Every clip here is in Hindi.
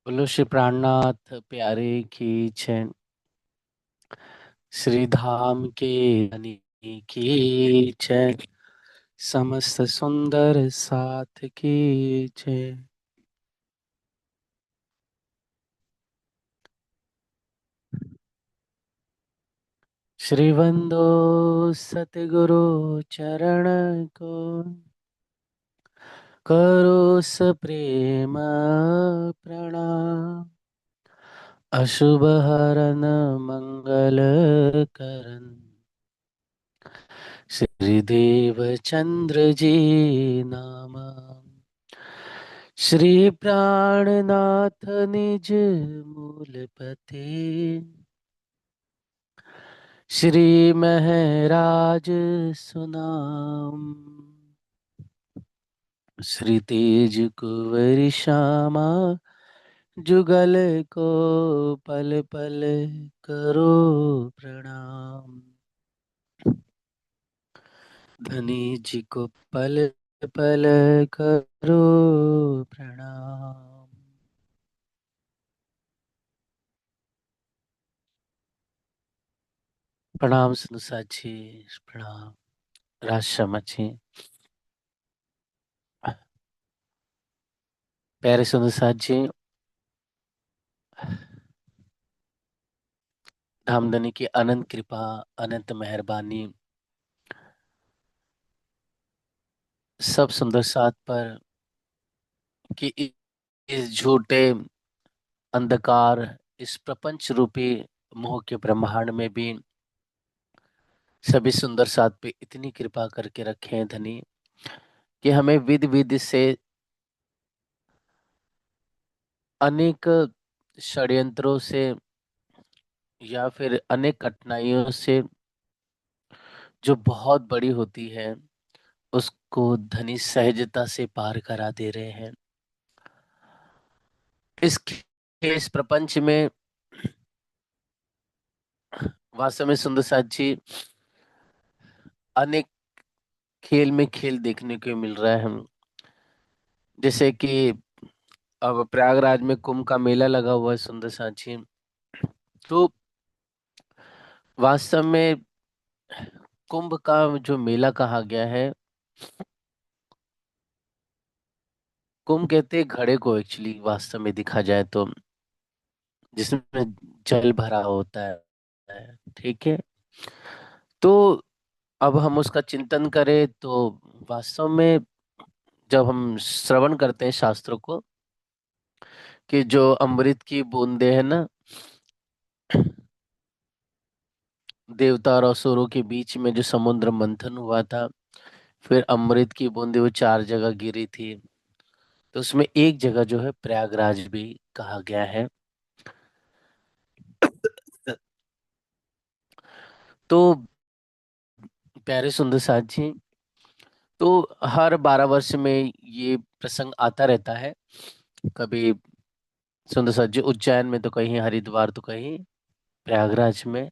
बोलो श्री प्राणनाथ प्यारे की जय। श्री धाम के धनी की जय। समस्त सुंदर साथ की जय। श्री वंदो सतगुरु चरण को, करो सप्रेम प्रणाम। अशुभ हरन मंगल करन, श्री देव चंद्र जी नाम। श्री प्राणनाथ निज मूलपते, श्री महराज सुनाम। श्री तेज कुंवर श्यामा, जुगल को पल पल करो प्रणाम। धनी जी को पल पल करो प्रणाम। प्रणाम सुनुसा जी। प्रणाम राजशर्मा जी। प्यारे सुनुसा जी, धामधनी की अनंत कृपा, अनंत मेहरबानी सब सुंदर साथ पर, कि इस झूठे अंधकार, इस प्रपंच रूपी मोह के ब्रह्मांड में भी सभी सुंदर साथ पे इतनी कृपा करके रखे हैं धनी, कि हमें विधि विधि से अनेक षड्यंत्रों से या फिर अनेक कठिनाइयों से जो बहुत बड़ी होती है, उसको धनी सहजता से पार करा दे रहे हैं। इस इस प्रपंच में वास्तव में सुंदर साथ जी, अनेक खेल में खेल देखने को मिल रहा है। हम जैसे कि अब प्रयागराज में कुंभ का मेला लगा हुआ है सुंदर साथ जी। तो वास्तव में कुंभ का जो मेला कहा गया है, कुंभ कहते हैं घड़े को, एक्चुअली वास्तव में दिखा जाए तो, जिसमें जल भरा होता है। ठीक है। तो अब हम उसका चिंतन करें तो वास्तव में जब हम श्रवण करते हैं शास्त्रों को, कि जो अमृत की बूंदे है ना, देवता और असुरों के बीच में जो समुद्र मंथन हुआ था, फिर अमृत की बूंदे वो चार जगह गिरी थी, तो उसमें एक जगह जो है प्रयागराज भी कहा गया है। तो प्यारे सुंदर साथ जी, तो हर 12 वर्ष में ये प्रसंग आता रहता है। कभी सुंदर साथ जी उज्जैन में, तो कहीं हरिद्वार, तो कहीं प्रयागराज में।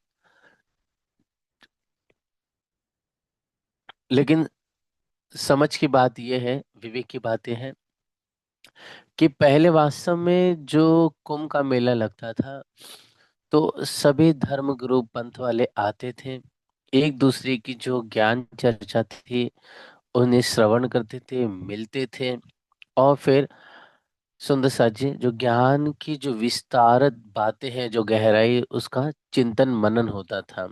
लेकिन समझ की बात यह है, विवेक की बात यह है, कि पहले वास्तव में जो कुंभ का मेला लगता था, तो सभी धर्म गुरु पंथ वाले आते थे, एक दूसरे की जो ज्ञान चर्चा थी उन्हें श्रवण करते थे, मिलते थे, और फिर सुंदर साथ जी जो ज्ञान की जो विस्तारत बातें हैं, जो गहराई, उसका चिंतन मनन होता था।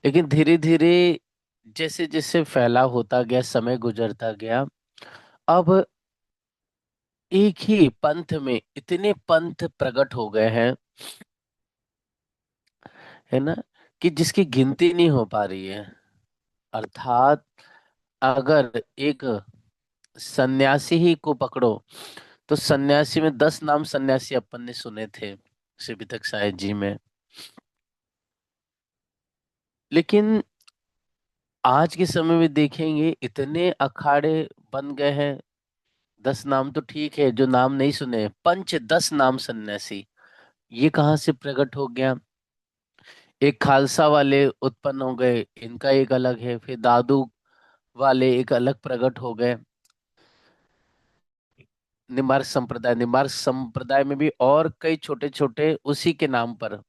लेकिन धीरे धीरे जैसे जैसे फैलाव होता गया, समय गुजरता गया, अब एक ही पंथ में इतने पंथ प्रकट हो गए हैं, है ना, कि जिसकी गिनती नहीं हो पा रही है। अर्थात अगर एक सन्यासी ही को पकड़ो, तो सन्यासी में 10 नाम सन्यासी अपन ने सुने थे श्री वितक साहिब जी में। लेकिन आज के समय में देखेंगे इतने अखाड़े बन गए हैं। 10 नाम तो ठीक है, जो नाम नहीं सुने, पंच 10 नाम सन्यासी, ये कहाँ से प्रकट हो गया। एक खालसा वाले उत्पन्न हो गए, इनका एक अलग है, फिर दादू वाले एक अलग प्रकट हो गए। निम्बार्क संप्रदाय में भी और कई छोटे छोटे उसी के नाम पर,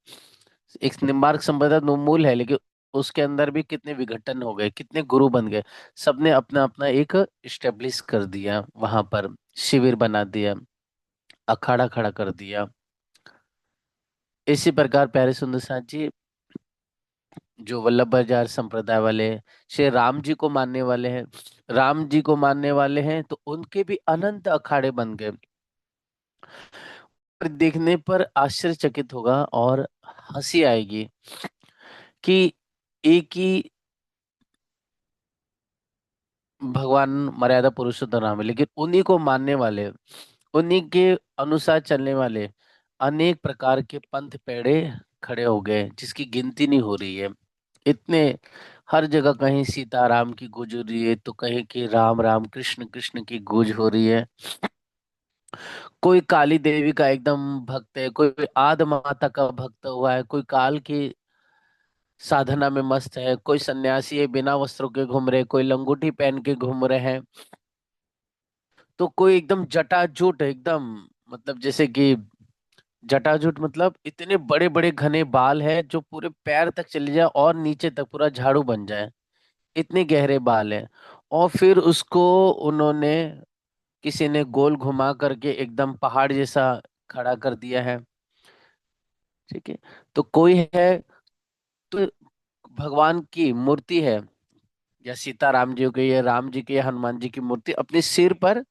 एक निम्बार्क संप्रदाय मूल है, लेकिन उसके अंदर भी कितने विघटन हो गए, कितने गुरु बन गए। सबने अपना अपना एक इस्टेब्लिश कर दिया वहां पर, शिविर बना दिया, अखाड़ा खड़ा कर दिया। इसी प्रकार प्यारे सुंदर साथ जी, जो वल्लभ विहार संप्रदाय वाले हैं, श्री राम जी को मानने वाले हैं, राम जी को मानने वाले हैं, तो उनके भी अनंत अखाड़े बन गए। पर देखने पर आश्चर्यचकित होगा और हंसी आएगी कि एक ही भगवान मर्यादा पुरुषोत्तम राम है, लेकिन उन्हीं को मानने वाले, उन्हीं के अनुसार चलने वाले अनेक प्रकार के पंथ पेड़े खड़े हो गए, जिसकी गिनती नहीं हो रही है। इतने, हर जगह कहीं सीताराम की गूंज हो रही है, तो कहीं की राम राम कृष्ण कृष्ण की गूंज हो रही है। कोई काली देवी का एकदम भक्त है, कोई आद माता का भक्त हुआ है, कोई काल की साधना में मस्त है, कोई सन्यासी है बिना वस्त्रों के घूम रहे, कोई लंगोटी पहन के घूम रहे हैं, तो कोई एकदम जटाजूट एकदम, मतलब जैसे कि जटाजूट मतलब इतने बड़े बड़े घने बाल है जो पूरे पैर तक चले जाए और नीचे तक पूरा झाड़ू बन जाए, इतने गहरे बाल हैं। और फिर उसको उन्होंने, किसी ने गोल घुमा करके एकदम पहाड़ जैसा खड़ा कर दिया है। ठीक है। तो कोई है, तो भगवान की मूर्ति है, या सीताराम जी की या राम जी की या हनुमान जी की मूर्ति अपने सिर पर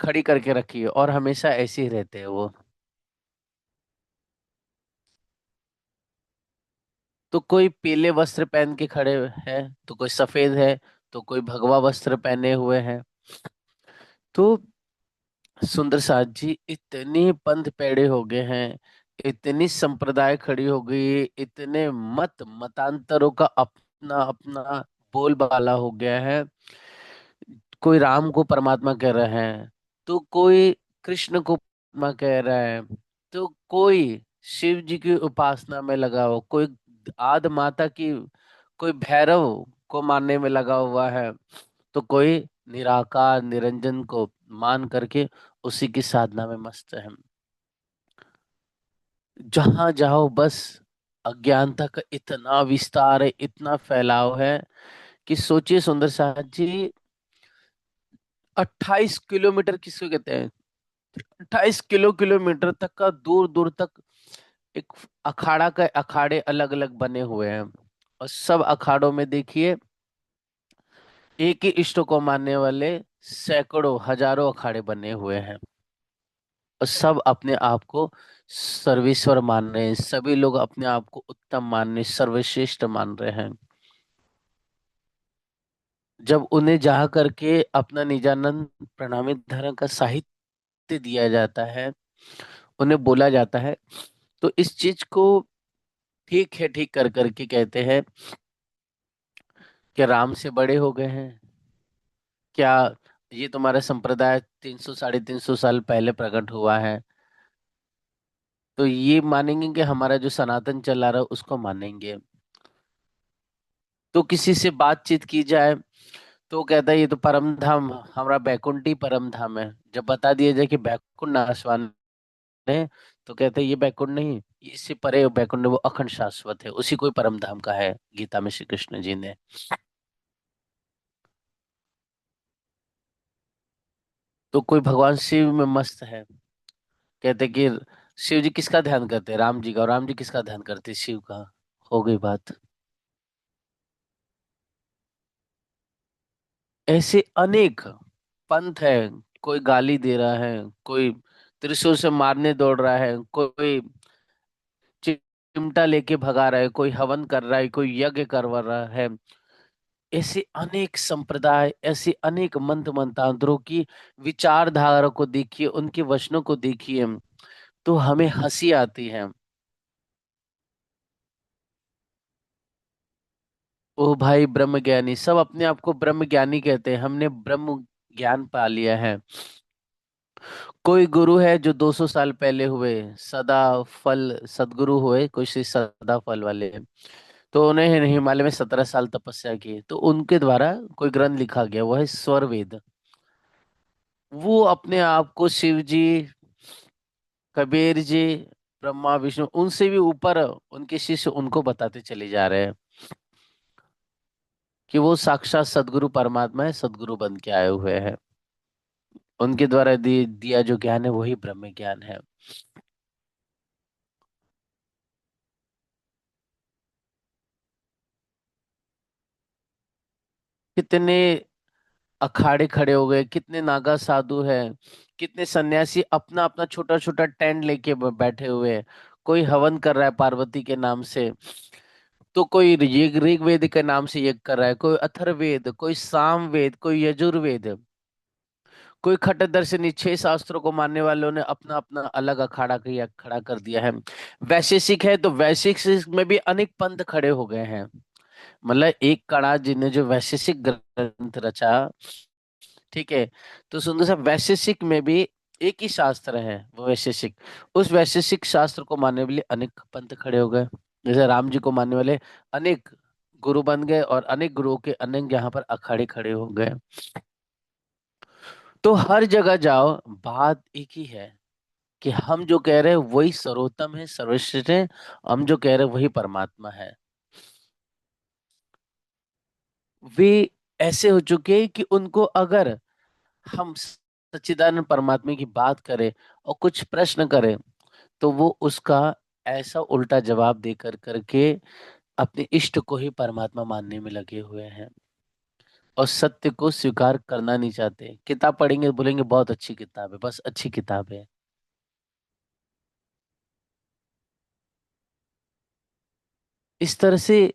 खड़ी करके रखी है, और हमेशा ऐसे ही रहते हैं वो। तो कोई पीले वस्त्र पहन के खड़े हैं, तो कोई सफेद है, तो कोई भगवा वस्त्र पहने हुए हैं। तो सुंदर साथ जी, इतने पंथ पैड़े हो गए हैं, इतनी संप्रदाय खड़ी हो गई, इतने मतांतरों का अपना अपना बोलबाला हो गया है। कोई राम को परमात्मा कह रहा है, तो कोई कृष्ण को परमात्मा कह रहा है, तो कोई शिव जी की उपासना में लगा हो, कोई आद माता की, कोई भैरव को मानने में लगा हुआ है, तो कोई निराकार निरंजन को मान करके उसी की साधना में मस्त है। जहां जाओ बस अज्ञानता का इतना विस्तार है, इतना फैलाव है, कि सोचिए सुंदर साहब जी, 28 किलोमीटर किसको कहते हैं, 28 किलोमीटर तक का, दूर दूर तक एक अखाड़ा का, अखाड़े अलग अलग बने हुए हैं। और सब अखाड़ों में देखिए, एक ही इष्ट को मानने वाले सैकड़ों हजारों अखाड़े बने हुए हैं, और सब अपने आप को सर्वेश्वर मान रहे हैं, सभी लोग अपने आप को उत्तम मान रहे, सर्वश्रेष्ठ मान रहे हैं। जब उन्हें जा करके अपना निजानंद प्रणामी धर्म का साहित्य दिया जाता है, उन्हें बोला जाता है, तो इस चीज को ठीक है ठीक कर करके कहते हैं कि राम से बड़े हो गए हैं क्या, ये तुम्हारा संप्रदाय 300 350 साल पहले प्रकट हुआ है, तो ये मानेंगे कि हमारा जो सनातन चला रहा है उसको मानेंगे। तो किसी से बातचीत की जाए, तो कहता है ये तो परम धाम, हमारा बैकुंठ ही परम धाम है। जब बता दिया जाए कि बैकुंठ नाशवान है, तो कहते हैं ये बैकुंठ नहीं, इससे परे बैकुंठ है, वो अखंड शाश्वत है, उसी को ही परम धाम का है गीता में श्री कृष्ण जी ने। तो कोई भगवान शिव में मस्त है, कहते कि शिव जी किसका ध्यान करते हैं, राम जी का, और राम जी किसका ध्यान करते हैं, शिव का। हो गई बात। ऐसे अनेक पंथ है, कोई गाली दे रहा है, कोई त्रिशूल से मारने दौड़ रहा है, कोई चिमटा लेके भगा रहा है, कोई हवन कर रहा है, कोई यज्ञ करवा रहा है। ऐसे अनेक संप्रदाय, ऐसे अनेक मंत्र मंत्रांतरों की विचारधारा को देखिए, उनके वचनों को देखिए, तो हमें हंसी आती है। ओ भाई ब्रह्म ज्ञानी, सब अपने आप को ब्रह्म ज्ञानी कहते हैं, हमने ब्रह्म ज्ञान पा लिया है। कोई गुरु है जो 200 साल पहले हुए, सदा फल सदगुरु हुए, कोई श्री सदा फल वाले, तो उन्हें हिमालय में 17 साल तपस्या की, तो उनके द्वारा कोई ग्रंथ लिखा गया, वो है स्वर वेद। वो अपने आप को शिव जी, कबीर जी, ब्रह्मा विष्णु उनसे भी ऊपर उनके शिष्य उनको बताते चले जा रहे हैं कि वो साक्षात सदगुरु परमात्मा है, सदगुरु बन के आए हुए हैं। उनके द्वारा दिया जो ज्ञान है वही ब्रह्म ज्ञान है। कितने अखाड़े खड़े हो गए, कितने नागा साधु हैं, कितने सन्यासी अपना अपना छोटा छोटा टेंट लेके बैठे हुए हैं। कोई हवन कर रहा है पार्वती के नाम से, तो कोई ऋग्वेद के नाम से यज्ञ कर रहा है, कोई अथर्ववेद, कोई सामवेद, कोई यजुर्वेद, कोई खट्टदर्शनी, 6 शास्त्रों को मानने वालों ने अपना अपना अलग अखाड़ा किया, खड़ा कर दिया है। वैशेषिक है तो वैशेषिक में भी अनेक पंथ खड़े हो गए हैं। मतलब एक कणा जिन्हें जो वैशेषिक ग्रंथ रचा, ठीक है, तो सुंदर साहब वैशेषिक में भी एक ही शास्त्र है वो वैशेषिक। उस वैशेषिक शास्त्र को मानने वाले अनेक पंथ खड़े हो गए। जैसे राम जी को मानने वाले अनेक गुरु बन गए, और अनेक गुरुओं के अनेक यहाँ पर अखाड़े खड़े हो गए। तो हर जगह जाओ, बात एक ही है कि हम जो कह रहे हैं वही सर्वोत्तम है, सर्वश्रेष्ठ है। हम जो कह रहे हैं वही परमात्मा है। वे ऐसे हो चुके हैं कि उनको अगर हम सच्चिदानंद परमात्मा की बात करें और कुछ प्रश्न करें, तो वो उसका ऐसा उल्टा जवाब दे कर करके अपने इष्ट को ही परमात्मा मानने में लगे हुए हैं, और सत्य को स्वीकार करना नहीं चाहते। किताब पढ़ेंगे बोलेंगे बहुत अच्छी किताब है, बस अच्छी किताब है। इस तरह से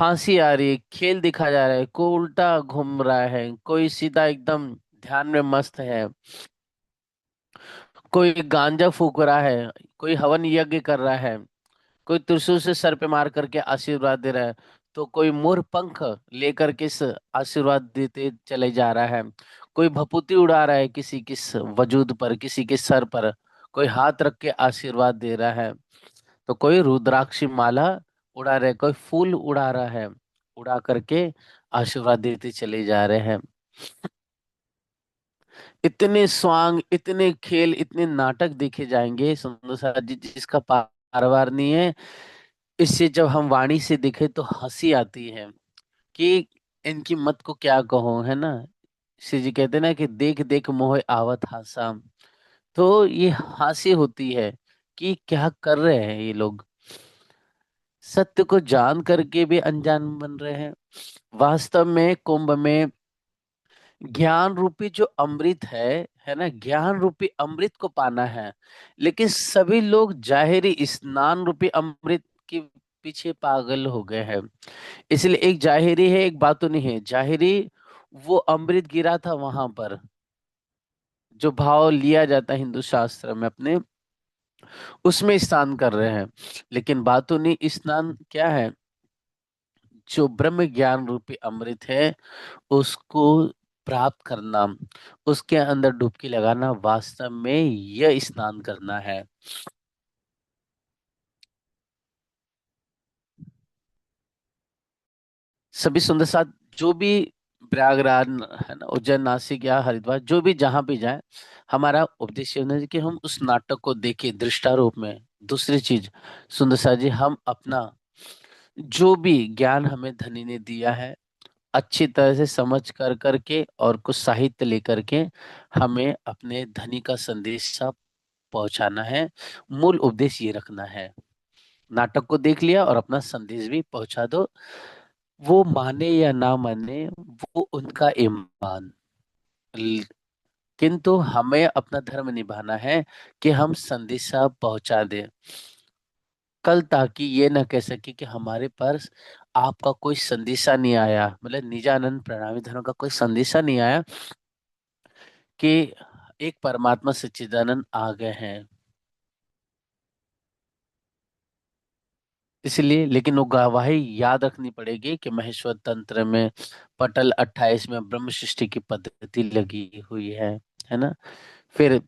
हंसी आ रही है, खेल दिखा जा रहा है, कोई उल्टा घूम रहा है, कोई सीधा एकदम ध्यान में मस्त है, कोई गांजा फूक रहा है, कोई हवन यज्ञ कर रहा है, कोई त्रिशूल से सर पे मार करके आशीर्वाद दे रहा है, तो कोई मोर पंख लेकर के आशीर्वाद देते चले जा रहा है, कोई भभूति उड़ा रहा है किसी किस वजूद पर, किसी के सर पर, कोई हाथ रख के आशीर्वाद दे रहा है, तो कोई रुद्राक्षी माला उड़ा रहे, कोई फूल उड़ा रहा है, उड़ा करके आशीर्वाद देते चले जा रहे हैं। इतने स्वांग, इतने खेल, इतने नाटक देखे जाएंगे सुंदर सा जी, जिसका पारवार नहीं है। इससे जब हम वाणी से दिखे तो हंसी आती है कि इनकी मत को क्या कहो, है ना। श्री जी कहते हैं ना कि देख देख मोह आवत हासा। तो ये हंसी होती है कि क्या कर रहे हैं ये लोग, सत्य को जान करके भी अनजान बन रहे हैं। वास्तव में कुंभ में ज्ञान रूपी जो अमृत है ना, ज्ञान रूपी अमृत को पाना है। लेकिन सभी लोग जाहिरी स्नान रूपी अमृत के पीछे पागल हो गए हैं। इसलिए एक जाहिरी है, एक बातूनी है। जाहिरी वो अमृत गिरा था वहां पर, जो भाव लिया जाता है हिंदू शास्त्र में अपने, उसमें स्नान कर रहे हैं। लेकिन बातूनी स्नान क्या है? जो ब्रह्म ज्ञान रूपी अमृत है उसको प्राप्त करना, उसके अंदर डुबकी लगाना, वास्तव में यह स्नान करना है। सभी सुंदर साथ जो भी प्रयागराज, है ना, उज्जैन, नासिक या हरिद्वार, जो भी जहां भी जाए, हमारा उपदेश ये होना चाहिए कि हम उस नाटक को देखें दृष्टारूप में। दूसरी चीज सुंदर साथ जी, हम अपना जो भी ज्ञान हमें धनी ने दिया है अच्छी तरह से समझ कर करके और कुछ साहित्य लेकर के हमें अपने धनी का संदेश पहुंचाना है। मूल उद्देश्य ये रखना है। नाटक को देख लिया और अपना संदेश भी पहुंचा दो। वो माने या ना माने वो उनका ईमान, ल- किंतु हमें अपना धर्म निभाना है कि हम संदेशा पहुंचा दें। कल ताकि ये ना कह सके कि हमारे पास आपका कोई संदेशा नहीं आया, मतलब निजानंद प्रणामी धर्म का कोई संदेशा नहीं आया कि एक परमात्मा सच्चिदानंद आ गए हैं। इसलिए लेकिन वो गवाही याद रखनी पड़ेगी कि महेश्वर तंत्र में पटल 28 में ब्रह्म सृष्टि की पद्धति लगी हुई है ना। फिर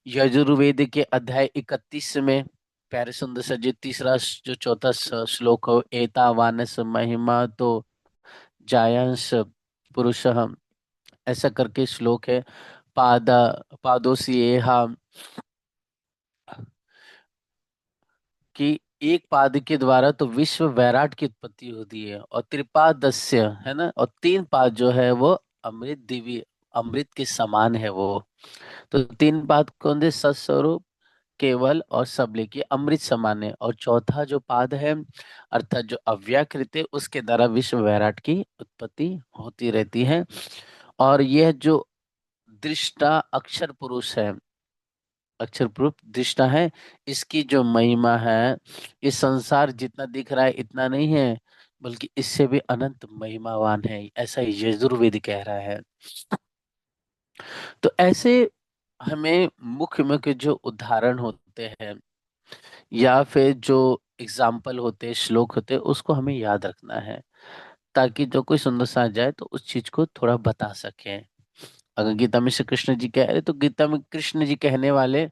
यजुर्वेद के अध्याय 31 में प्यारे सुंदर सा जी तीसरा जो चौथा श्लोक हो, एता वानस महिमा तो जायांस पुरुष, ऐसा करके श्लोक है। पादा पादोसी एहा, कि एक पाद के द्वारा तो विश्व वैराट की उत्पत्ति होती है, और त्रिपादस्य है ना, और तीन पाद जो है वो अमृत दिव्य अमृत के समान है वो। तो तीन पाद कौन से? सत्स्वरूप, केवल और सबले, अमृत समान है। और चौथा जो पाद है अर्थात जो अव्याकृत है, उसके द्वारा विश्व वैराट की उत्पत्ति होती रहती है। और यह जो दृष्टा अक्षर पुरुष है, अक्षर पुरुष दृष्टा है, इसकी जो महिमा है, इस संसार जितना दिख रहा है इतना नहीं है, बल्कि इससे भी अनंत महिमावान है, ऐसा यजुर्वेद कह रहा है। तो ऐसे हमें मुख्य मुख्य जो उदाहरण होते हैं या फिर जो एग्जाम्पल होते हैं, श्लोक होते हैं, उसको हमें याद रखना है, ताकि जो कोई सुंदर सा जाए तो उस चीज को थोड़ा बता सके। अगर गीता में श्री कृष्ण जी कह रहे, तो गीता में कृष्ण जी कहने वाले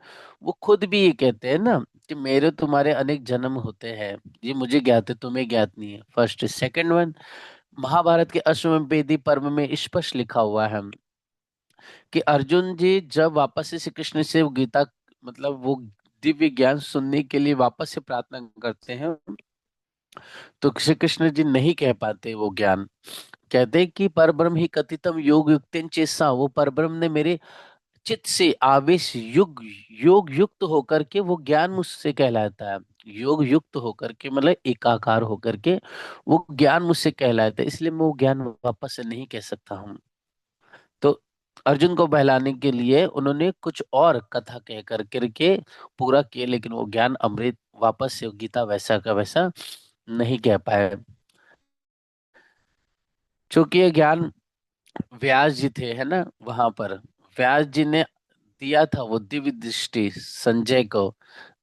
वो खुद भी ये कहते हैं ना, कि मेरे तुम्हारे अनेक जन्म होते हैं, ये मुझे ज्ञात है, तुम्हें ज्ञात नहीं है। फर्स्ट सेकंड वन, महाभारत के अश्वमेध पर्व में स्पष्ट लिखा हुआ है कि अर्जुन जी जब वापस से श्री कृष्ण से वो गीता, मतलब वो दिव्य ज्ञान सुनने के लिए वापस से प्रार्थना करते हैं, तो श्री कृष्ण जी नहीं कह पाते वो ज्ञान। कहते हैं कि परब्रह्म ही कथितम योग युक्तेन चेसा, वो परब्रह्म ने मेरे चित्त से आवेश योग युक्त होकर के वो ज्ञान मुझसे कहलाता है। योग युक्त होकर के मतलब एकाकार होकर के वो ज्ञान मुझसे कहलाता है, इसलिए मैं वो ज्ञान वापस से नहीं कह सकता हूँ। तो अर्जुन को बहलाने के लिए उन्होंने कुछ और कथा कह कर करके पूरा किया, लेकिन वो ज्ञान अमृत वापस से गीता वैसा का वैसा नहीं कह पाए। चूंकि ये ज्ञान व्यास जी थे, है ना, वहां पर व्यास जी ने दिया था वो दिव्य दृष्टि संजय को,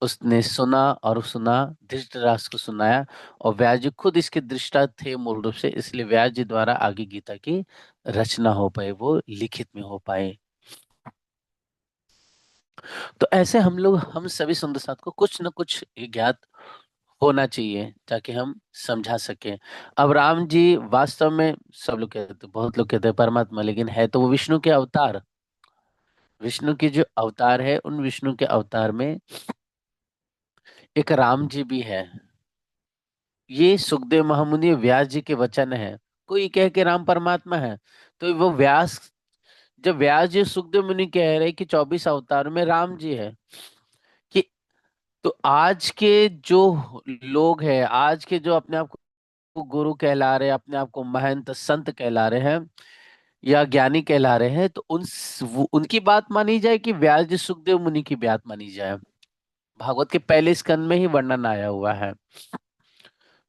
उसने सुना और सुना, धृतराष्ट्र को सुनाया, और व्यास जी खुद इसके दृष्टा थे मूल रूप से, इसलिए व्यास जी द्वारा आगे गीता की रचना हो पाई, वो लिखित में हो पाए। तो ऐसे हम सभी सुंदर साथ को कुछ न कुछ ज्ञात होना चाहिए, ताकि हम समझा सकें। अब राम जी वास्तव में, सब लोग कहते, बहुत लोग कहते हैं परमात्मा, लेकिन है तो वो विष्णु के अवतार। विष्णु के जो अवतार है, उन विष्णु के अवतार में एक राम जी भी है। ये सुखदेव महामुनि व्यास जी के वचन है। कोई कह के राम परमात्मा है, तो वो व्यास, जब व्यास जी सुखदेव मुनि कह रहे कि 24 अवतार में राम जी है, कि तो आज के जो लोग हैं, आज के जो अपने आप को गुरु कहला रहे हैं, अपने आप को महंत संत कहला रहे हैं या ज्ञानी कहला रहे हैं, तो उनकी बात मानी जाए कि व्यास जी सुखदेव मुनि की बात मानी जाए? भागवत के पहले स्कंद में ही वर्णन आया हुआ है।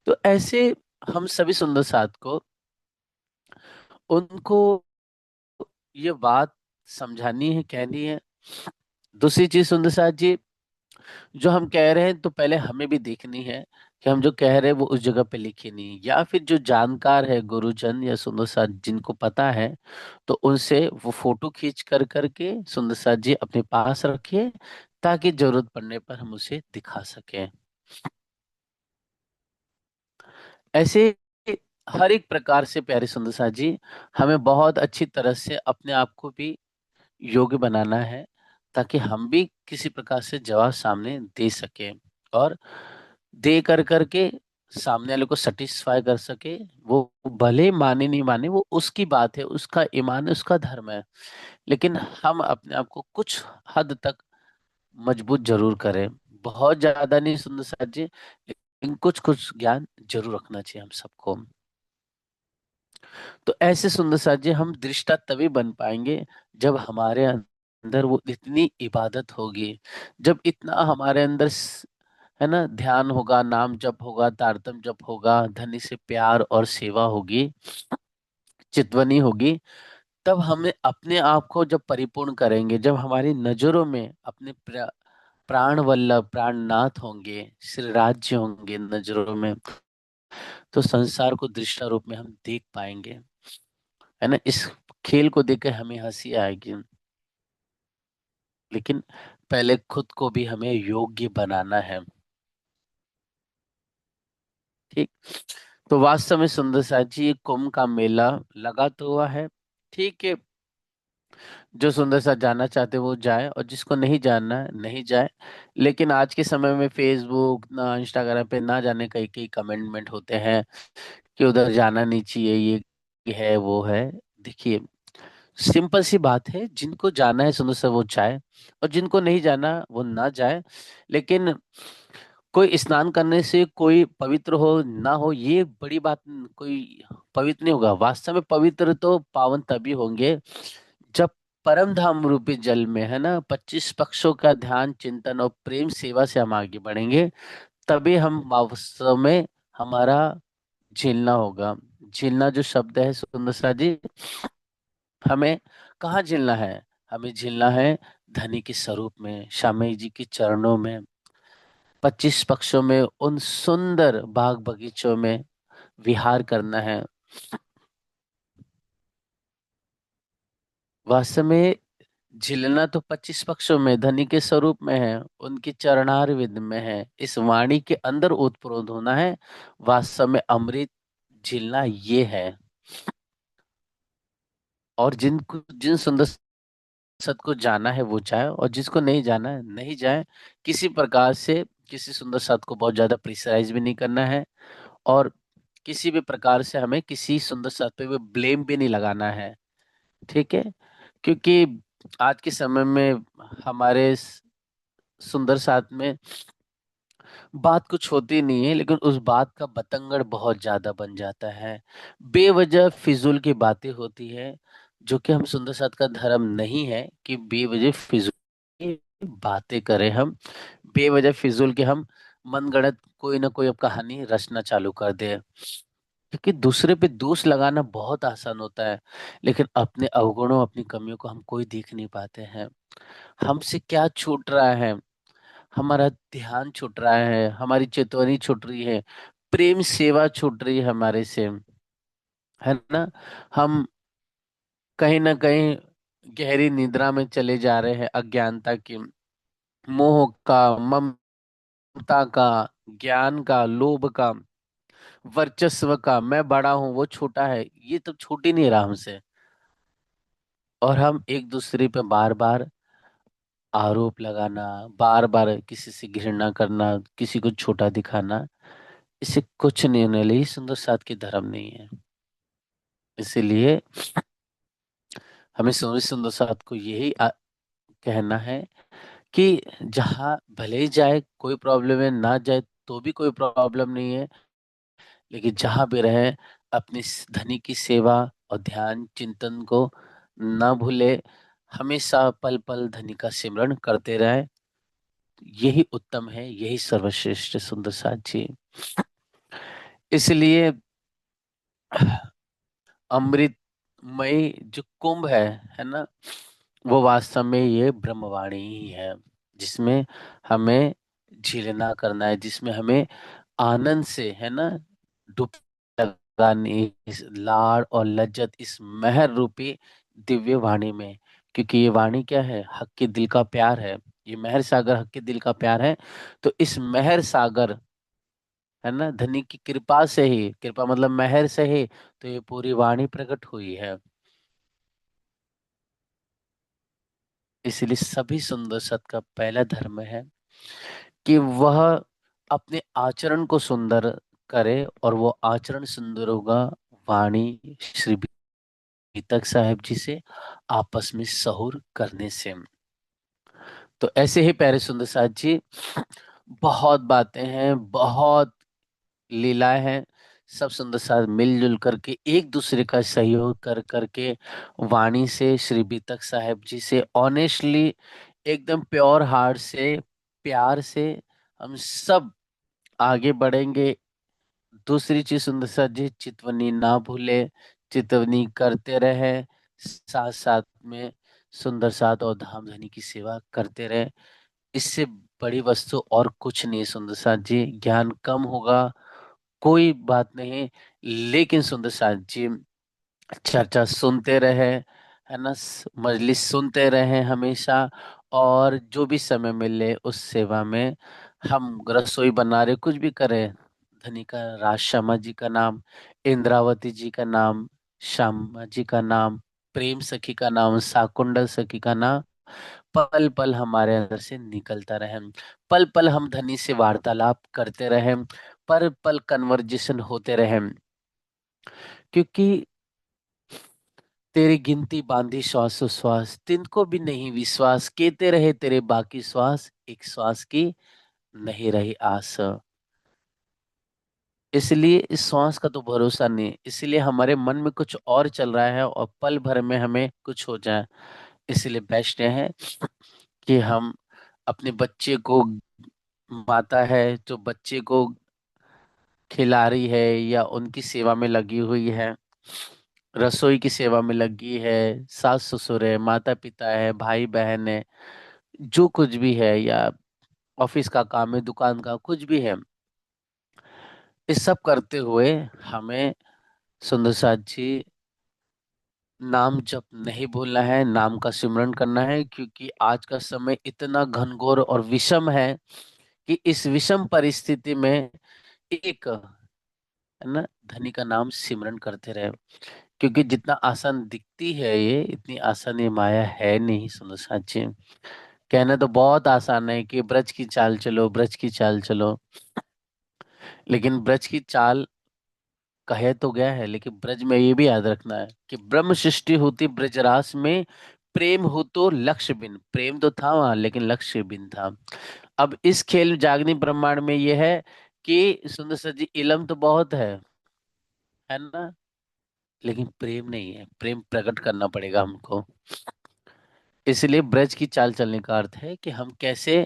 तो ऐसे हम सभी सुंदर साथ को उनको ये बात समझानी है, कहनी है। दूसरी चीज सुंदर साथ जी, जो हम कह रहे हैं तो पहले हमें भी देखनी है कि हम जो कह रहे हैं वो उस जगह पे लिखे नहीं, या फिर जो जानकार है गुरुजन या सुंदर साथ जिनको पता है, तो उनसे वो फोटो खींच कर करके सुंदर साथ जी अपने पास रखिए, ताकि जरूरत पड़ने पर हम उसे दिखा सकें। ऐसे हर एक प्रकार से प्यारे सुंदर साथ जी, हमें बहुत अच्छी तरह से अपने आप को भी योग्य बनाना है, ताकि हम भी किसी प्रकार से जवाब सामने दे सकें, और दे कर करके सामने वाले को सेटिस्फाई कर सके। वो भले माने नहीं माने, वो उसकी बात है, उसका ईमान है, उसका धर्म है, लेकिन हम अपने आप को कुछ हद तक मजबूत जरूर करें। बहुत ज्यादा नहीं सुंदर साथ जी, लेकिन कुछ कुछ ज्ञान जरूर रखना चाहिए हम सबको। तो ऐसे सुंदर साथ जी हम दृष्टा तभी बन पाएंगे जब हमारे अंदर वो इतनी इबादत होगी, जब इतना हमारे अंदर है ना ध्यान होगा, नाम जप होगा, तारतम जप होगा, धनी से प्यार और सेवा होगी, चितवनी होगी। तब हमें अपने आप को जब परिपूर्ण करेंगे, जब हमारी नजरों में अपने प्राण वल्लभ प्राणनाथ होंगे, श्री राज्य होंगे नजरों में, तो संसार को दृष्टा रूप में हम देख पाएंगे। है ना, इस खेल को देखकर हमें हंसी आएगी, लेकिन पहले खुद को भी हमें योग्य बनाना है। ठीक। तो वास्तव में सुंदर साथ जी, ये कुंभ का मेला लगा तो हुआ है। ठीक है, जो सुंदर साथ जाना चाहते वो जाए, और जिसको नहीं जाना है नहीं जाए। लेकिन आज के समय में फेसबुक ना इंस्टाग्राम पे ना जाने कई कई कमेंटमेंट होते हैं कि उधर जाना नहीं चाहिए, ये है वो है। देखिए, सिंपल सी बात है, जिनको जाना है सुंदर सा वो जाए, और जिनको नहीं जाना वो ना जाए। लेकिन कोई स्नान करने से कोई पवित्र हो ना हो, ये बड़ी बात कोई पवित्र नहीं होगा। वास्तव में पवित्र तो पावन तभी होंगे जब परम धाम रूपी जल में, है ना, 25 पक्षों का ध्यान चिंतन और प्रेम सेवा से हम आगे बढ़ेंगे। तभी हम वास्तव में हमारा झेलना होगा। झेलना जो शब्द है सुंदर सा जी, हमें कहाँ झेलना है? हमें झेलना है धनी के स्वरूप में, श्यामई जी के चरणों में, 25 पक्षों में, उन सुंदर बाग बगीचों में विहार करना है। वास्तव में झिलना तो 25 पक्षों में धनी के स्वरूप में है, उनकी चरणार विद में है, इस वाणी के अंदर ओतप्रोत होना है। वास्तव में अमृत झिलना ये है। और जिन सुंदर सत को जाना है वो जाए, और जिसको नहीं जाना है नहीं जाए। किसी प्रकार से किसी सुंदर सत को बहुत ज्यादा प्रेशराइज भी नहीं करना है, और किसी भी प्रकार से हमें किसी सुंदर सत पे भी ब्लेम भी नहीं लगाना है। ठीक है, क्योंकि आज के समय में हमारे सुंदर साथ में बात कुछ होती नहीं है, लेकिन उस बात का बतंगड़ बहुत ज्यादा बन जाता है। बेवजह फिजूल की बातें होती है, जो कि हम सुंदर साथ का धर्म नहीं है कि बेवजह फिजूल की बातें करें हम। बेवजह फिजूल के हम मनगढ़ंत कोई ना कोई अब कहानी रचना चालू कर दे। क्योंकि दूसरे पे दोष लगाना बहुत आसान होता है, लेकिन अपने अवगुणों अपनी कमियों को हम कोई देख नहीं पाते हैं। हमसे क्या छूट रहा है? हमारा ध्यान छूट रहा है, हमारी चेतवनी छूट रही है, प्रेम सेवा छूट रही है हमारे से, है ना। हम कहीं ना कहीं गहरी निद्रा में चले जा रहे हैं, अज्ञानता की, मोह का, ममता का, ज्ञान का, लोभ का, वर्चस्व का, मैं बड़ा हूं वो छोटा है, ये तो छूट ही नहीं रहा हमसे। और हम एक दूसरे पे बार बार आरोप लगाना, बार बार किसी से घृणा करना, किसी को छोटा दिखाना, इससे कुछ नहीं होने लगी। सुंदर साथ की धर्म नहीं है। इसीलिए हमें सुंदर सुंदर साथ को यही कहना है कि जहाँ भले ही जाए कोई प्रॉब्लम है, ना जाए तो भी कोई प्रॉब्लम नहीं है, लेकिन जहाँ भी रहे अपनी धनी की सेवा और ध्यान चिंतन को ना भूले। हमेशा पल पल धनी का सिमरण करते रहे। यही उत्तम है, यही सर्वश्रेष्ठ सुंदर साथ जी। इसलिए अमृतमय जो कुंभ है ना, वो वास्तव में ये ब्रह्मवाणी ही है, जिसमें हमें झीलना करना है, जिसमें हमें आनंद से, है ना, डुबकी लगानी, इस लाड़ और लज्जत इस महर रूपी दिव्य वाणी में। क्योंकि ये वाणी क्या है? हक के दिल का प्यार है। ये महर सागर हक के दिल का प्यार है। तो इस महर सागर, है ना, धनी की कृपा से ही, कृपा मतलब महर से ही तो ये पूरी वाणी प्रकट हुई है। इसलिए सभी सुंदर सत का पहला धर्म है कि वह अपने आचरण को सुंदर करे, और वो आचरण सुंदर होगा वाणी श्री बीतक साहब जी से आपस में सहूर करने से। तो ऐसे ही प्यारे सुंदर साथ जी, बहुत बातें हैं, बहुत लीलाएं हैं। सब सुंदर साथ मिलजुल करके एक दूसरे का सहयोग कर करके वाणी से श्री बीतक साहब जी से ऑनेस्टली, एकदम प्योर हार्ट से, प्यार से हम सब आगे बढ़ेंगे। दूसरी चीज सुंदर सा जी, चितवनी ना भूले, चितवनी करते रहे, साथ साथ में सुंदर साथ और धाम धनी की सेवा करते रहे। इससे बड़ी वस्तु और कुछ नहीं। सुंदर साथ जी, ज्ञान कम होगा कोई बात नहीं, लेकिन सुंदर साथ जी चर्चा सुनते रहे, है ना, मजलिस सुनते रहे हमेशा। और जो भी समय मिले उस सेवा में, हम रसोई बना रहे कुछ भी करें, धनी का राज शर्मा जी का नाम, इंद्रावती जी का नाम, श्यामा जी का नाम, प्रेम सखी का नाम, शाकुंतल सखी का नाम पल पल हमारे अंदर से निकलता रहे। पल पल हम धनी से वार्तालाप करते रहे, पर पल कन्वर्जेशन होते रहे। क्योंकि तेरी गिनती बांधी श्वासोश्वास, तिनको भी नहीं विश्वास, केते रहे तेरे बाकी श्वास, एक श्वास की नहीं रही आस। इसलिए इस श्वास का तो भरोसा नहीं, इसलिए हमारे मन में कुछ और चल रहा है और पल भर में हमें कुछ हो जाए। इसलिए बेस्ट है कि हम अपने बच्चे को, माता है जो बच्चे को खिला रही है या उनकी सेवा में लगी हुई है, रसोई की सेवा में लगी है, सास ससुर है, माता पिता है, भाई बहन है, जो कुछ भी है, या ऑफिस का काम है, दुकान का कुछ भी है, इस सब करते हुए हमें सुंदर साथ जी नाम जप नहीं भूलना है, नाम का सिमरन करना है। क्योंकि आज का समय इतना घनघोर और विषम है कि इस विषम परिस्थिति में एक, है ना, धनी का नाम सिमरन करते रहे। क्योंकि जितना आसान दिखती है ये, इतनी आसान ये माया है नहीं सुनो साची। कहना तो बहुत आसान है कि ब्रज की चाल चलो, ब्रज की चाल चलो, लेकिन ब्रज की चाल कहे तो गया है, लेकिन ब्रज में ये भी याद रखना है कि ब्रह्म सृष्टि होती ब्रजरास में, प्रेम हो तो लक्ष्य बिन, प्रेम तो था वहां लेकिन लक्ष्य बिन था। अब इस खेल जागनी ब्रह्मांड में ये है कि सुंदर सा जी इलम तो बहुत है ना, लेकिन प्रेम नहीं है, प्रेम प्रकट करना पड़ेगा हमको। इसलिए ब्रज की चाल चलने का अर्थ है कि हम कैसे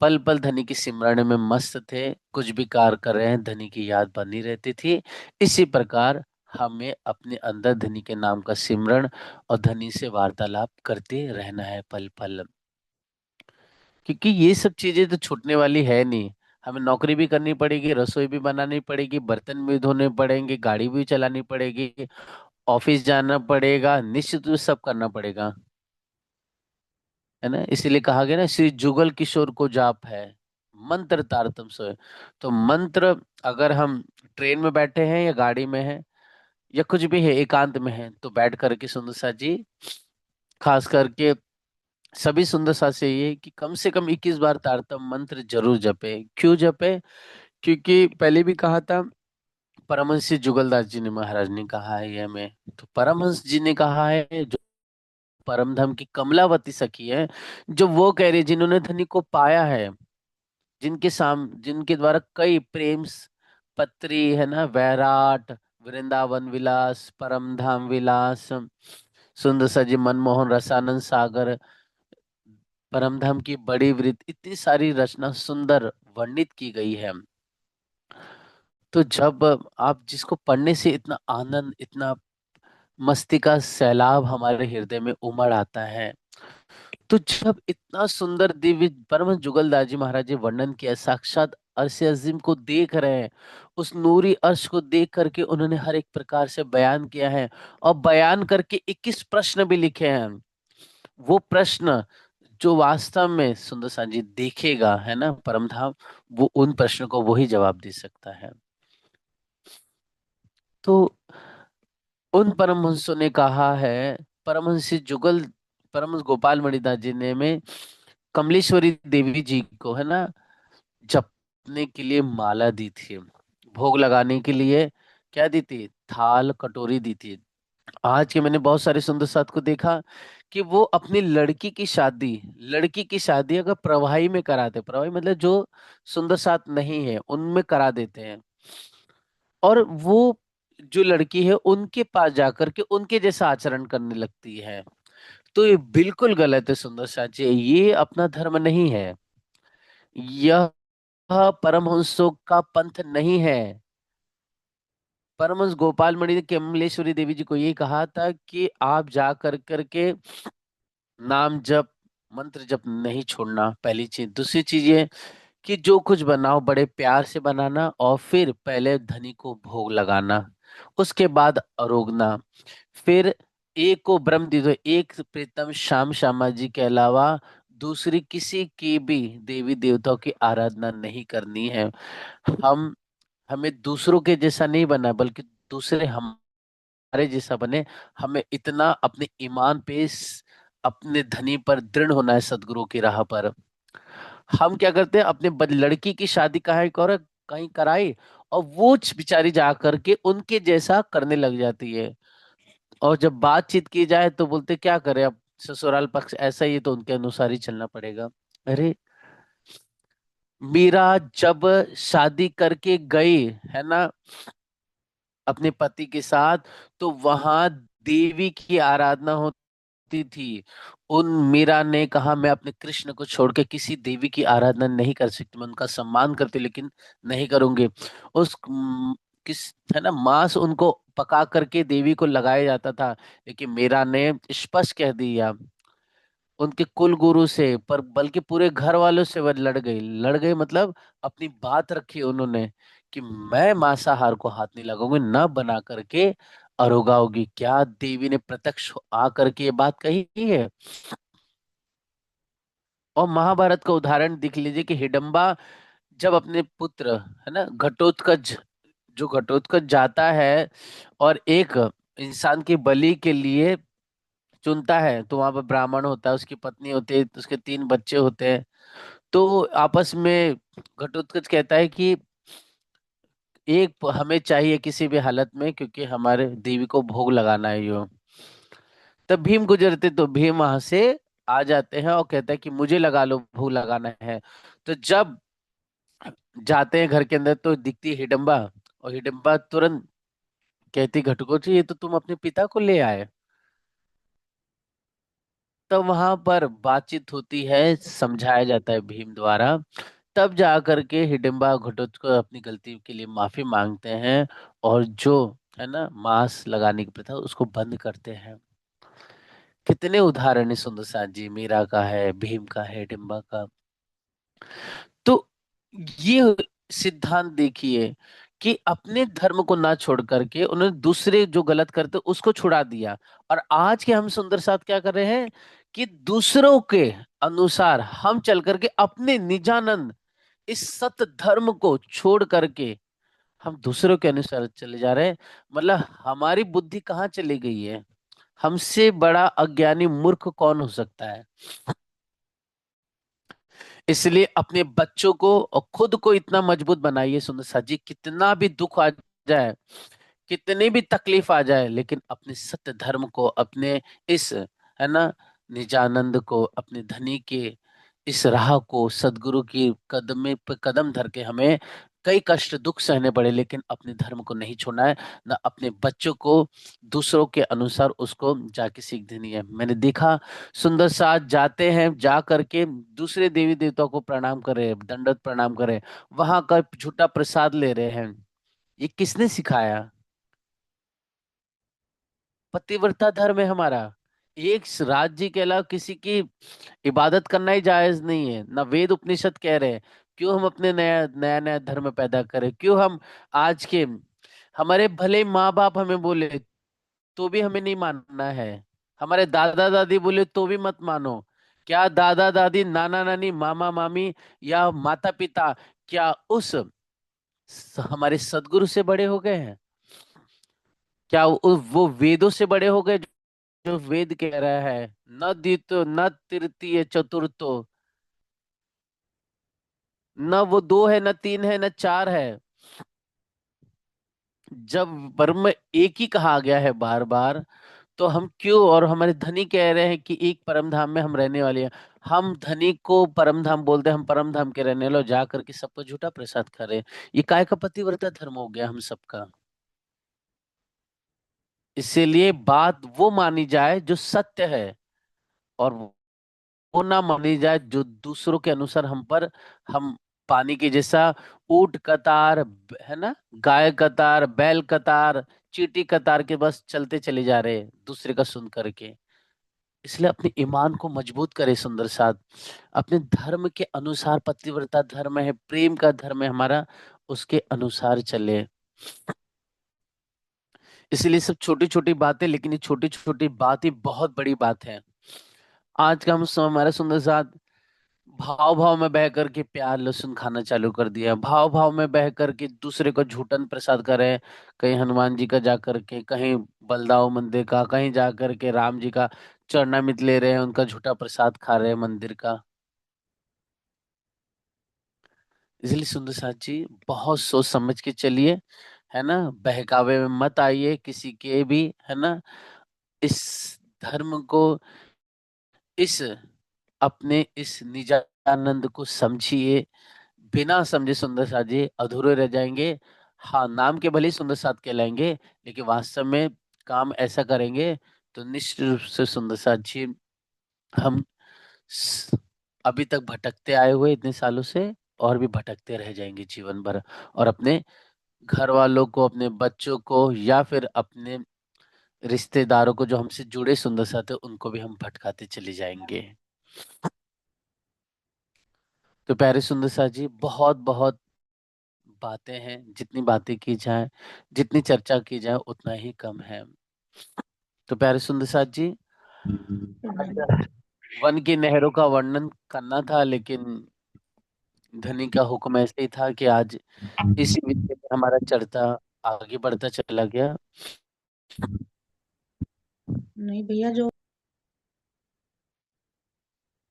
पल पल धनी की सिमरन में मस्त थे, कुछ भी कार्य कर रहे हैं धनी की याद बनी रहती थी। इसी प्रकार हमें अपने अंदर धनी के नाम का सिमरन और धनी से वार्तालाप करते रहना है पल पल। क्योंकि ये सब चीजें तो छूटने वाली है नहीं। हमें नौकरी भी करनी पड़ेगी, रसोई भी बनानी पड़ेगी, बर्तन भी धोने पड़ेंगे, गाड़ी भी चलानी पड़ेगी, ऑफिस जाना पड़ेगा, निश्चित रूप से सब करना पड़ेगा, है ना। इसीलिए कहा गया ना, श्री जुगल किशोर को जाप है, मंत्र तारतम सोए। तो मंत्र, अगर हम ट्रेन में बैठे हैं या गाड़ी में हैं या कुछ भी है, एकांत में है, तो बैठ करके सुंदर सा जी, खास करके सभी सुंदर सा से ये कि कम से कम 21 बार तारतम मंत्र जरूर जपे। क्यों जपे? क्योंकि पहले भी कहा था, परमहंस श्री जुगलदास जी ने, महाराज ने कहा है ये हमें। तो परमहंस जी ने कहा है, जो परम धाम की कमलावती सखी है, जो वो कह रही, जिन्होंने धनी को पाया है, जिनके द्वारा कई पत्री, है ना, वैराट, वृंदावन विलास, परम धाम विलास, सुंदर सजी मनमोहन रसानंद सागर, परम धाम की बड़ी वृत्त, इतनी सारी रचना सुंदर वर्णित की गई है। तो जब आप जिसको पढ़ने से इतना आनंद, इतना मस्ती का सैलाब हमारे हृदय में उमड़ आता है, तो जब इतना सुंदर दिव्य परम जुगलदास जी महाराज जी वर्णन किया, साक्षात अर्श अजीम को देख रहे हैं, उस नूरी अर्श को देख करके उन्होंने हर एक प्रकार से बयान किया है, और बयान करके 21 प्रश्न भी लिखे हैं। वो प्रश्न जो वास्तव में सुंदर सा जी देखेगा, है ना, परम धाम, वो उन प्रश्नों को वही जवाब दे सकता है। तो उन परमहंसों ने कहा है, परमहंस जुगल, परमहंस गोपाल मणिदास जी ने में कमलेश्वरी देवी जी को, है ना, जपने के लिए माला दी थी, भोग लगाने के लिए क्या दी थी, थाल कटोरी दी थी। आज के मैंने बहुत सारे सुंदर साथ को देखा कि वो अपनी लड़की की शादी अगर प्रवाही में कराते, प्रवाही मतलब जो सुंदर साथ नहीं है उनमें करा देते हैं, और वो जो लड़की है उनके पास जाकर के उनके जैसा आचरण करने लगती है। तो ये बिल्कुल गलत है सुंदर साची, ये अपना धर्म नहीं है, यह परमहंसों का पंथ नहीं है। परमहंस गोपाल मणि ने कमलेश्वरी देवी जी को ये कहा था कि आप जा कर करके नाम जप, मंत्र जप नहीं छोड़ना, पहली चीज। दूसरी चीज ये कि जो कुछ बनाओ बड़े प्यार से बनाना, और फिर पहले धनी को भोग लगाना, उसके बाद अरोगना, फिर एक को ब्रह्म दी दो, एक प्रीतम श्याम श्यामा जी के अलावा दूसरी किसी की भी देवी देवताओं की आराधना नहीं करनी है। हम हमें दूसरों के जैसा नहीं बनना, बल्कि दूसरे हमारे जैसा बने। हमें इतना अपने ईमान पे अपने धनी पर दृढ़ होना है सदगुरु की राह पर। हम क्या करते हैं, अपने लड़की की शादी कहीं कराई, और वो बेचारी जा करके उनके जैसा करने लग जाती है। और जब बातचीत की जाए तो बोलते क्या करें, अब ससुराल पक्ष ऐसा ही है तो उनके अनुसार ही चलना पड़ेगा। अरे, मीरा जब शादी करके गई है ना अपने पति के साथ, तो वहां देवी की आराधना होती थी। उन मीरा ने कहा मैं अपने कृष्ण को छोड़ के किसी देवी की आराधना नहीं कर सकती, मैं उनका सम्मान करती लेकिन नहीं करूंगी। उस किस है ना मांस उनको पका करके देवी को लगाया जाता था, लेकिन मीरा ने स्पष्ट कह दिया उनके कुल गुरु से, पर बल्कि पूरे घर वालों से वह लड़ गई मतलब अपनी बात रखी उन्होंने कि मैं मांसाहार को हाथ नहीं लगाऊंगी, न बना करके अरोगा होगी। क्या देवी ने प्रत्यक्ष आ करके ये बात कही है। और महाभारत का उदाहरण देख लीजिए कि हिडम्बा जब अपने पुत्र है ना घटोत्कच, जो घटोत्कच जाता है और एक इंसान की बलि के लिए चुनता है, तो वहां पर ब्राह्मण होता है, उसकी पत्नी होती है, उसके 3 बच्चे होते हैं। तो आपस में घटोत्कच कहता है कि एक हमें चाहिए किसी भी हालत में, क्योंकि हमारे देवी को भोग लगाना है यो। तब भीम गुजरते तो भीम वहां से आ जाते हैं और कहता है कि मुझे लगा लो, भोग लगाना है। तो जब जाते हैं घर के अंदर तो दिखती है हिडम्बा, और हिडम्बा तुरंत कहती घटोत्कच ये तो तुम अपने पिता को ले आए। तब वहां पर बातचीत होती है, समझाया जाता है भीम द्वारा। तब जा करके हिडिंबा घटोत्कच को अपनी गलती के लिए माफी मांगते हैं, और जो है ना मांस लगाने की प्रथा उसको बंद करते हैं। कितने उदाहरण है सुंदर साथ जी, मीरा का है, भीम का है, हिडिंबा का। तो ये सिद्धांत देखिए कि अपने धर्म को ना छोड़ करके उन्होंने दूसरे जो गलत करते उसको छुड़ा दिया। और आज के हम सुंदर साथ क्या कर रहे हैं कि दूसरों के अनुसार हम चल करके अपने निजानंद इस सत धर्म को छोड़ करके हम दूसरों के अनुसार चले जा रहे हैं। मतलब हमारी बुद्धि कहाँ चली गई है। हमसे बड़ा अज्ञानी मूर्ख कौन हो सकता है। इसलिए अपने बच्चों को और खुद को इतना मजबूत बनाइए सुंदर सा जी, कितना भी दुख आ जाए, कितनी भी तकलीफ आ जाए, लेकिन अपने सत्य धर्म को, अपने इस है ना निजानंद को, अपने धनी के इस राह को, सदगुरु की कदम पे कदम धर के हमें कई कष्ट दुख सहने पड़े, लेकिन अपने धर्म को नहीं छोड़ना है। ना अपने बच्चों को दूसरों के अनुसार उसको जाके सीख देनी है। मैंने देखा सुंदर साथ जाते हैं, जा करके दूसरे देवी देवताओं को प्रणाम करे, दंडवत प्रणाम करे, वहां का झूठा प्रसाद ले रहे हैं। ये किसने सिखाया। पतिव्रता धर्म है हमारा। एक राज्य के अलावा किसी की इबादत करना ही जायज नहीं है, ना वेद उपनिषद कह रहे हैं। क्यों हम अपने नया नया नया धर्म पैदा करें, क्यों हम आज के हमारे भले माँ बाप हमें बोले तो भी हमें नहीं मानना है, हमारे दादा दादी बोले तो भी मत मानो। क्या दादा दादी, नाना नानी, मामा मामी या माता पिता, क्या उस हमारे सदगुरु से बड़े हो गए हैं। क्या वो वेदों से बड़े हो गए, जो वेद कह रहा है न द्वितीय न तृतीय चतुर्थो, न वो दो है, न तीन है, न चार है। जब ब्रह्म एक ही कहा गया है बार बार, तो हम क्यों, और हमारे धनी कह रहे हैं कि एक परम धाम में हम रहने वाले हैं। हम धनी को परम धाम बोलते हैं, हम परम धाम के रहने वाले, जा करके सबको झूठा प्रसाद खा रहे हैं। ये काय का पतिव्रता धर्म हो गया हम सबका। इसीलिए बात वो मानी जाए जो सत्य है, और वो ना मानी जाए जो दूसरों के अनुसार हम पानी के जैसा ऊंट कतार, है ना, गाय कतार, बैल कतार, चींटी कतार के बस चलते चले जा रहे हैं दूसरे का सुन करके। इसलिए अपने ईमान को मजबूत करे सुंदर साथ, अपने धर्म के अनुसार, पतिव्रता धर्म है, प्रेम का धर्म है हमारा, उसके अनुसार चले। इसलिए सब छोटी छोटी बातें, लेकिन ये छोटी छोटी बात ही बहुत बड़ी बात है। आज का हमारा सुंदर साथ भाव भाव में बह करके प्याज लहसुन खाना चालू कर दिया, भाव भाव में बह करके दूसरे को झूठन प्रसाद करे, कहीं हनुमान जी का जा करके, कहीं बलदाव मंदिर का, कहीं जा करके राम जी का चरणामृत ले रहे हैं, उनका झूठा प्रसाद खा रहे हैं मंदिर का। इसलिए सुंदर साथ जी, बहुत सोच समझ के चलिए, है ना, बहकावे में मत आइए किसी के भी, है ना। इस धर्म को, इस अपने इस निजानंद को समझिए। बिना समझे सुंदर साथ जी अधूरे रह जाएंगे। हाँ, नाम के भले ही सुंदर साथ कहलाएंगे, लेकिन वास्तव में काम ऐसा करेंगे तो निश्चित रूप से सुंदर साथ जी, हम स- अभी तक भटकते आए हुए इतने सालों से, और भी भटकते रह जाएंगे जीवन भर। और अपने घर वालों को, अपने बच्चों को, या फिर अपने रिश्तेदारों को जो हमसे जुड़े सुंदर साथ है, उनको भी हम भटकाते चले जाएंगे। तो प्यारे सुंदर साथ जी, बहुत बहुत बातें हैं, जितनी बातें की जाए, जितनी चर्चा की जाए उतना ही कम है। तो प्यारे सुंदर साथ जी, आज वन की नहरों का वर्णन करना था, लेकिन धनी का हुक्म ऐसे ही था कि आज इसी विषय में हमारा चर्चा आगे बढ़ता चला गया, नहीं भैया जो।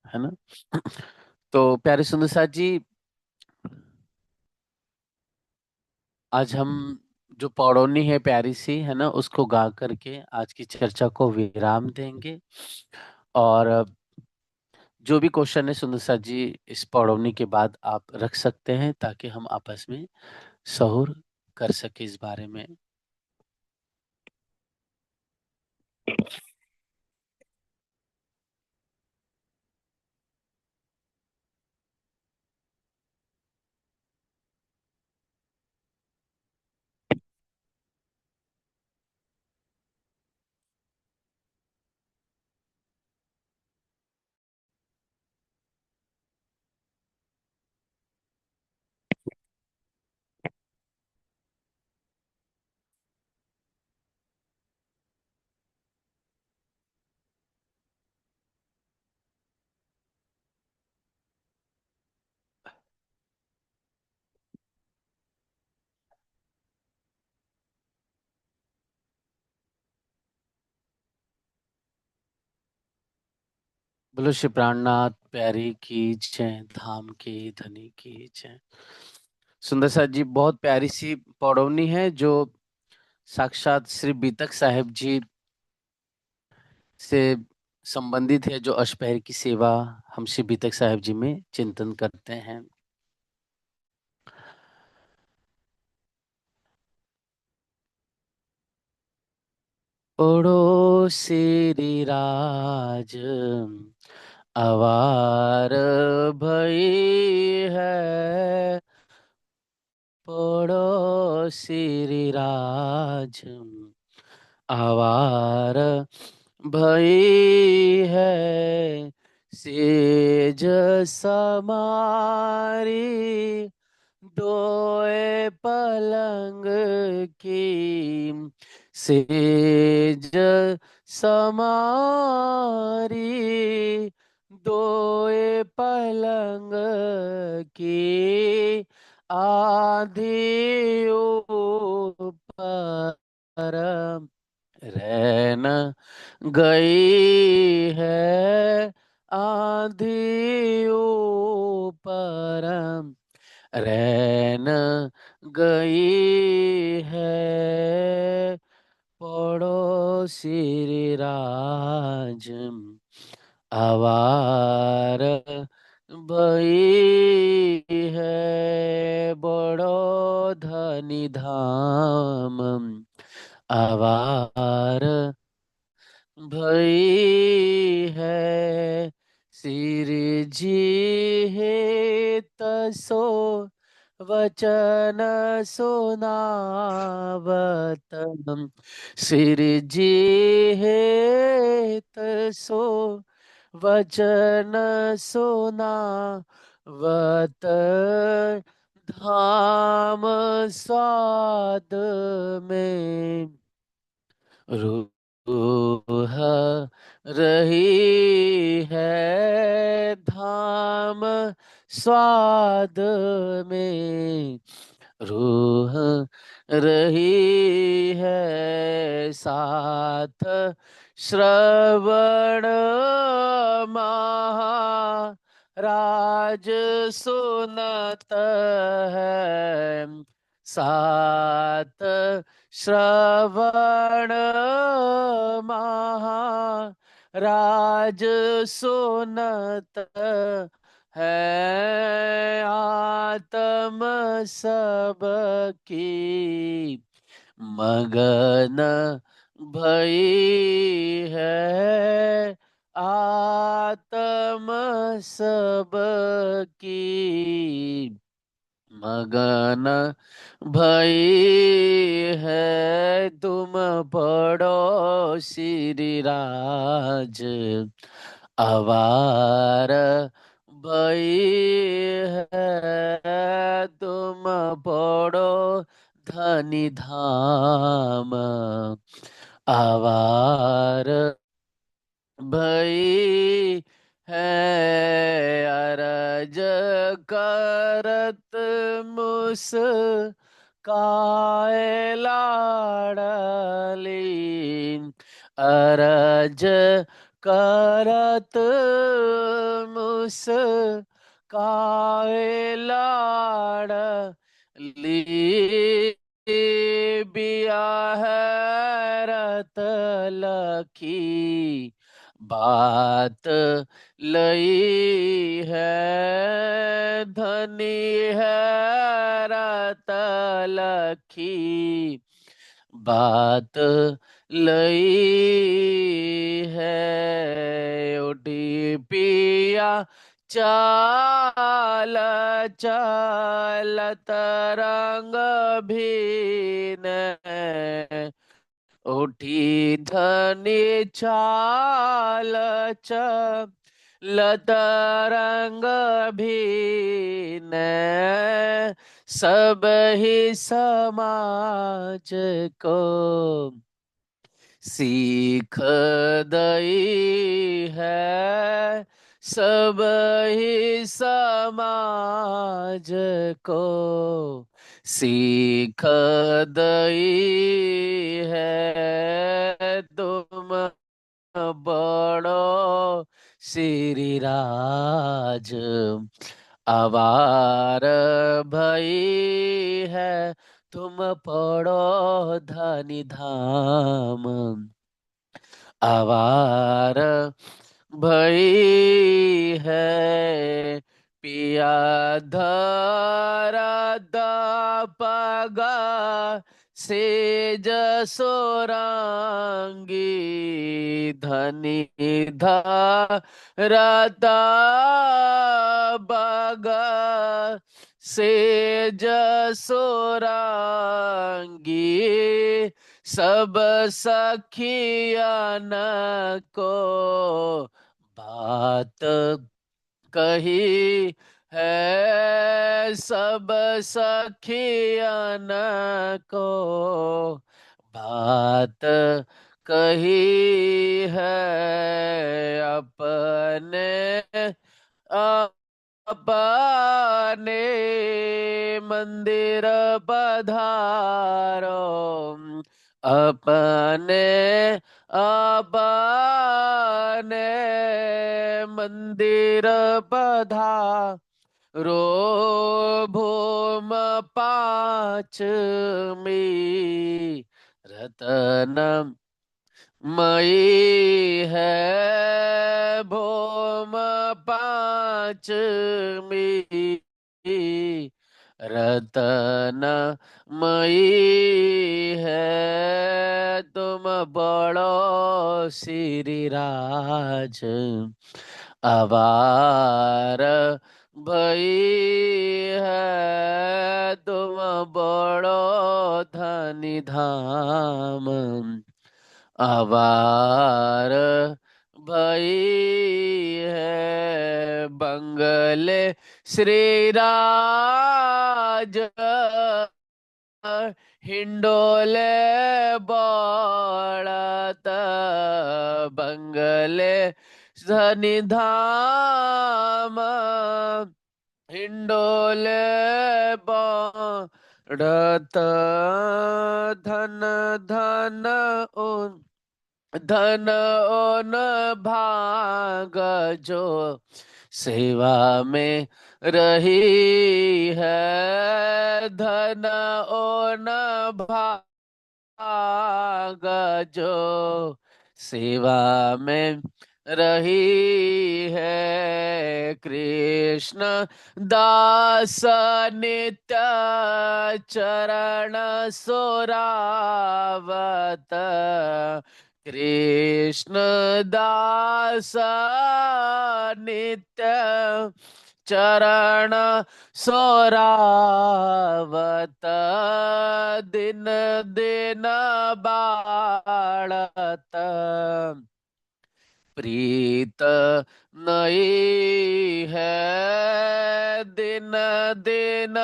है ना। तो प्यारे सुंदर साथ जी, आज हम जो पौड़ोनी है प्यारी सी, है ना, उसको गा करके आज की चर्चा को विराम देंगे। और जो भी क्वेश्चन है सुंदर साथ जी, इस पौड़ोनी के बाद आप रख सकते हैं, ताकि हम आपस में सहूर कर सके इस बारे में। बोलो श्री प्राणनाथ प्यारी की जय, धाम की धनी की जय। सुंदर साथ जी, बहुत प्यारी सी पौड़ोनी है, जो साक्षात श्री बीतक साहिब जी से संबंधित है, जो अष्टपहर की सेवा हम श्री बीतक साहिब जी में चिंतन करते हैं। ओढ़ो श्री राज अवार भई है, पढ़ो श्री राज आवार भई है, सेज समारी दोए पलंग की, सेज समारी दोए पलंग की, आधी ऊपर रैन गई है, आंधी ऊपर रैन गई है, पड़ो श्री राज आवार भई है, बड़ो धनी धाम आवार भई है, सिर जी है तसो वचन सुनावत हम, सिर जी है तसो वचन सुनावत, धाम स्वाद में रूह रही है धाम स्वाद में, रूह रही है साथ श्रवण महाराज सुनत है, साथ श्रवण महाराज सुनत है, आत्म सबकी मगन भई है, आत्म सबकी मगन भई है, तुम पढ़ो श्री राज अवार भई है, तुम पढ़ो धनी धाम आवार भई है, अरज करत मुस काय लाडली, अरज करत मुस काय लाडली, बियाहरत लखी बात लई है, धनी है रतलखी बात लई है, उठी पिया चाल चलत रंग भीन, उठी धनी चाल चलत रंग भीन, सब ही समाज को सीख दई है, सब ही समाज को सीख दई है, तुम बड़ो श्री राज अवार भई है, तुम पड़ो धनि धाम आवार भई है, पिया धरा पगा सेज सोरांगी, धनी धरता बगा सेज सोरांगी, सब सखियन को बात कही है, सब सखियन को बात कही है, अपने अपने मंदिर पधारो, अपने अपने मंदिर पधारो, भूम पाँच मी रतन मई है, भौम पाँचमी रतन मई है, तुम बड़ो श्री राज अवार भई है, तुम बड़ो धनि धाम आवार भई है, बंगले श्री राज हिंडोले बोलत बंगले धनिधाम, हिंडोले बढ़त धन धन उन धन ओन भाग जो सेवा में रही है, धन ओन भाग जो सेवा में रही है। कृष्ण दास नित्य चरण सोरावत, कृष्ण दास नित्य चरण सोरावत, दिन दिन बाळत प्रीत नई है, दिन दिन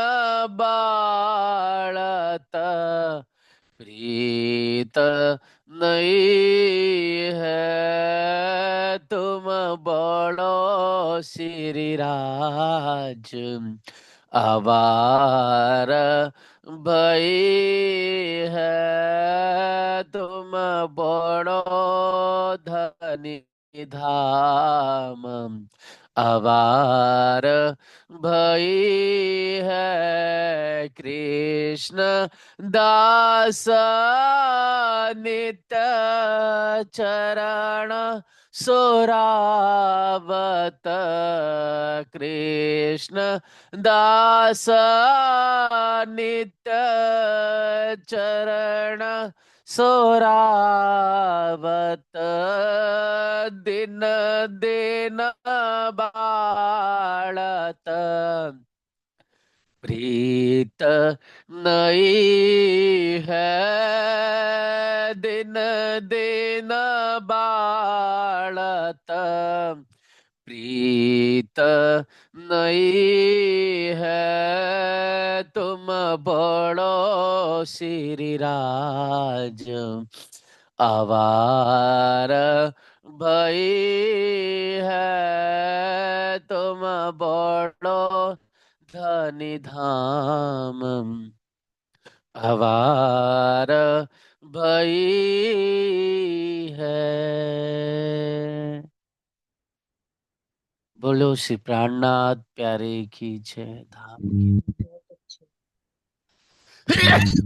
बाळत प्रीत नहीं है। तुम बड़ो श्री राज आवार भई है, तुम बड़ो धनी धाम आवार भई है। कृष्ण दास नित्य चरण सोरावत, कृष्ण दास नित्य चरण सोरावत, दिन दिन बाळत प्रीत नई है, दिन दिन बाळत प्रीत नहीं है। तुम बड़ो श्री राज आवार भई है, तुम बड़ो धनि धाम आवार भई है। बोलो श्री प्राणनाथ प्यारे की जय धाम की। बहुत अच्छे।